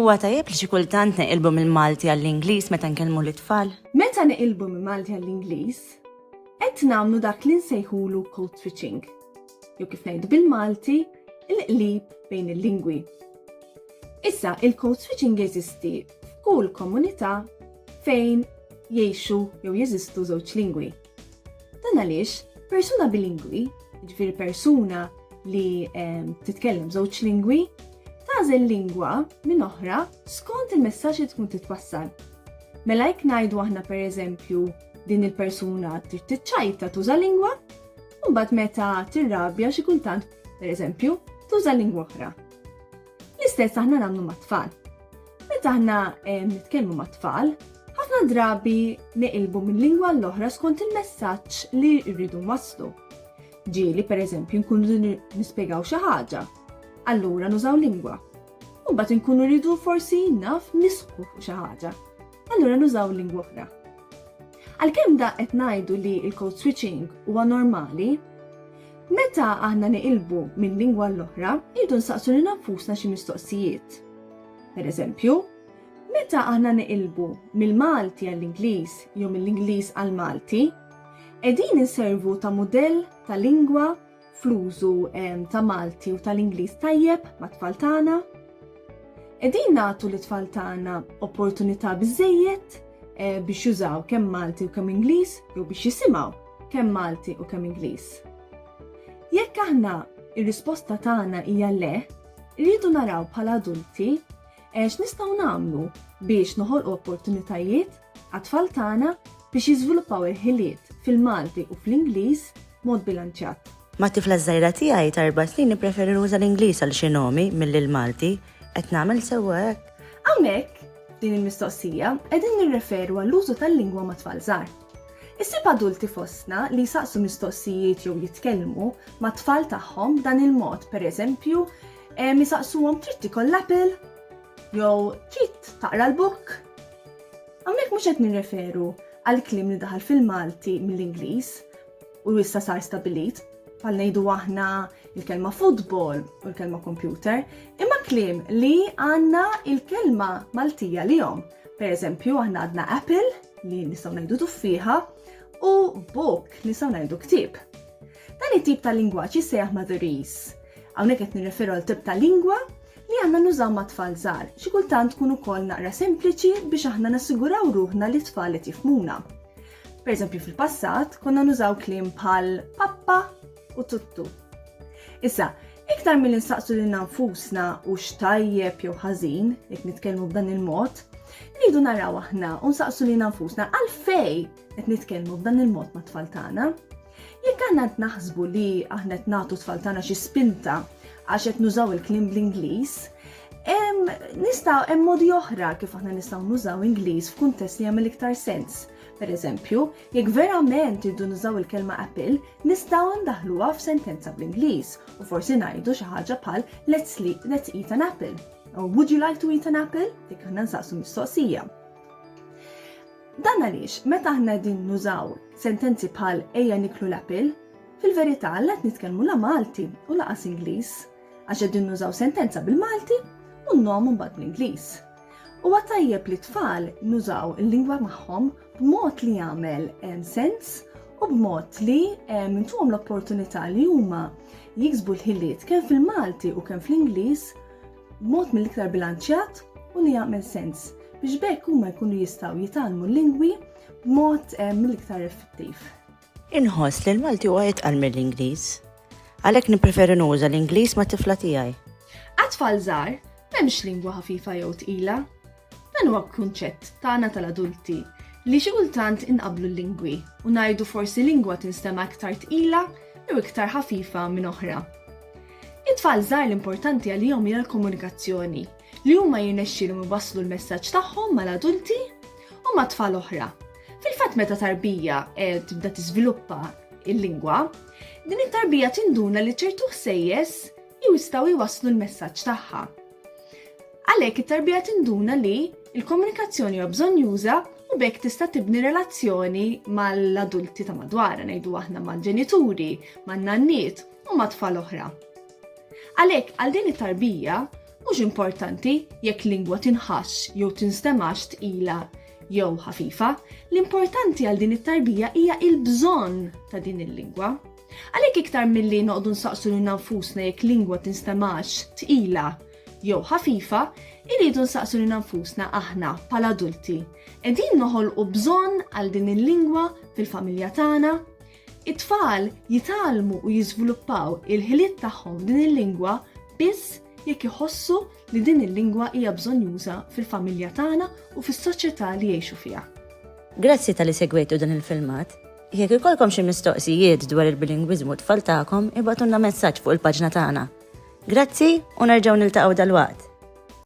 Huwa tajjeb li xi kultant neqilbu mill-Malti għall-Ingliż meta nkellmu l-tfal? Meta neqilbu mill-Malti għall-Ingliż, qed nagħmlu dak li nsejħulu code switching. Jew kif ngħidu bil-Malti, il-qlib bejn il-lingwi. Issa, il-code switching jeżisti f'kull komunità fejn jgħixu jew jeżistu żewġ lingwi. Dan għaliex persuna bilingwi, ġifieri persuna li titkellem żewġ lingwi, tażel lingwa minn oħra skont il-messaġġ li tkun titwassal. Mela jekk ngħidu aħna pereżempju din il-persuna trid tiċċajta tuża lingwa, u mbagħad meta tirrabja xi kultant pereżempju tuża lingwa oħra. L-istess aħna nagħmlu mat-tfal. Meta aħna nitkellmu mat-tfal, ħafna drabi neqilbu minn lingwa l-oħra skont il-messaġġ li rridu nwasslu. Ġieli pereżempju nkunu nispjegaw xi ħaġa, allura nużaw lingwa. U mbagħad inkunu rridu forsi naf nisħu fuq xi ħaġa, allura nużaw lingwa oħra. Għalkemm da qed ngħidu li l-code switching huwa normali, meta aħna neqilbu minn lingwa l-oħra, jridu nsaqsu lil nfusna xi mistoqsijiet. Pereżempju, meta aħna neqilbu mill-Malti għall-Ingliż jew mill-Ingliż għall-Malti, qegħdin inservu ta' mudell ta' lingwa fl-użu ta' Malti u tal-Ingliż tajjeb mat-tfal tagħna. Qegħdin nagħtu lit-tfal tagħna opportunità biżżejjed biex jużaw kemm Malti u kemm Ingliż jew biex jisimgħu kemm Malti u kemm Ingliż. Jekk aħna ir-risposta tagħna hija le, rridu naraw bħala adulti x'nistgħu nagħmlu biex noħolqu opportunitajiet għat-tfal tagħna biex jiżviluppaw il-ħiliet fil-Malti u fl-Ingliż mod bilanċjat. Ma' tifla żgħira tiegħi ta' 4 snin nippreferi nuża l-Ingliż għal xi nomi mill-Malti, qed nagħmel sewwa hekk. Hawnhekk din il-mistoqsija qegħdin nirreferu għall-użu tal-lingwa ma' tfal żgħar. Issib adulti fostna li jsaqsu mistoqsijiet jew jitkellmu ma' tfal tagħhom dan il-mod, pereżempju, jisaqsuhom trid tikol l-apple jew trid taqra l-book. Hawnhekk mhux qed nirreferu għal kliem li daħal fil-Malti mill-Ingliż u issa sar stabilit, bħal ngħidu aħna il-kelma football u l-kelma computer, imma kliem li għandna il-kelma Maltija lihom. Pereżempju aħna għandna apple li nistgħu ngħidu tuffieħa u book li nistgħu ngħidu ktieb. Dan it-tip ta' lingwaġġ jissejjaħ motherese. Hawnhekk qed nirreferu għal tip ta' lingwa li għandna nużaw ma' tfal żgħar. Xi kultant tkun ukoll naqra sempliċi biex aħna nassiguraw ruħna li tfal qed jifhmuna. Pereżempju fil-passat konna nużaw kliem bħal pappa u tuttu. Issa, iktar mill-insaqsu lil nfusna u x'tajjeb jew ħażin jekk nitkellmu b'dan il-mod, rridu naraw aħna u nsaqsu lil nfusna għalfejn qed nitkellmu b'dan il-mod ma' tfal tagħna. Jekk aħna qed naħsbu li aħna qed nagħtu tfal tagħna xi spinta għax qed nużaw il-kliem bl-Ingliż, hemm modi oħra kif aħna nistgħu nużaw Ingliż f'kuntest li jagħmel iktar sens. Pereżempju, jekk verament irdu nużaw il-kelma apple, nistgħu ndaħluha f'sentenza bl-Ingliż u forsi ngħidu xi ħaġa bħal let's eat an apple. Or would you like to eat an apple? Dik aħna nsaqsu mistoqsija. Dan għaliex, meta aħna qegħdin nużaw sentenzi bħal ejja niklu l-apple, fil-verità qed nitkellmu la Malti u laqas Ingliż għax qegħdin nużaw sentenza bil-Malti u n-nom mbagħad bl-Ingliż. Huwa tajjeb li tfal nużaw il-lingwa magħhom b'mod li jagħmel sens u b'mod li intuhom l-opportunità li huma jiksbu l-ħiliet kemm fil-Malti u kemm fl-Ingliż b'mod mill-iktar bilanċjat u li jagħmel sens biex bekk huma jkunu jistgħu jitgħallmu l-lingwi b'mod mill-iktar effettiv. Inħoss li l-Malti huwa jitqal mill-Ingliż. Għalhekk nippreferi nuża l-Ingliż ma' tifla tiegħi. Għat-tfal żgħar m'hemmx lingwa ħafifa jew tqila. Dan huwa kunċett tagħna tal-adulti li xi kultant inqablu l-lingwi u ngħidu forsi lingwa tinstema' iktar tqila jew iktar ħafifa minn oħra. It-tfal żgħar l-importanti għalihom hija l-komunikazzjoni li huma jirnexxielhom iwasslu l-messaġġ tagħhom mal-adulti u ma' tfal oħra. Fil-fatt meta tarbija tibda tiżviluppa il-lingwa, din it-tarbija tinduna li ċertu ħsejjes jistgħu jwasslu l-messaġġ tagħha. Għalhekk it-tarbija tinduna li il-komunikazzjoni huwa bżonn juża u bekk tista' tibni relazzjoni mal-adulti ta' madwarha, ngħidu aħna mal-ġenituri, man-nanniet u ma' tfal oħra. Għalhekk għal din it-tarbija Mhux importanti jekk lingwa tinħax jew tinstemax tqila jew ħafifa, l-importanti għal din it-tarbija hija il-bżonn ta' din il-lingwa. Għalhekk iktar milli noqogħdu nsaqsu lil nfusna jekk lingwa tinstemax tqila jew ħafifa, irridu nsaqsu lil nfusna aħna bħala adulti. Qegħdin noħolqu bżonn għal din il-lingwa fil-familja tagħna. It-tfal jitalmu u jiżviluppaw il-ħiliet tagħhom din il-lingwa biss jekk iħossu li din il-lingwa hija bżonjuża fil-familja tagħna u fis-soċjetà li jgħixu fiha. Grazzi tal-li segwejtu dan il-filmat. Jekk ikollkom xi mistoqsijiet dwar il-bilingwiżmu tfal tagħkom, ibgħatulna messaġġ fuq il-paġna tagħna. Grazzi u nerġgħu niltaqgħu dalwaqt.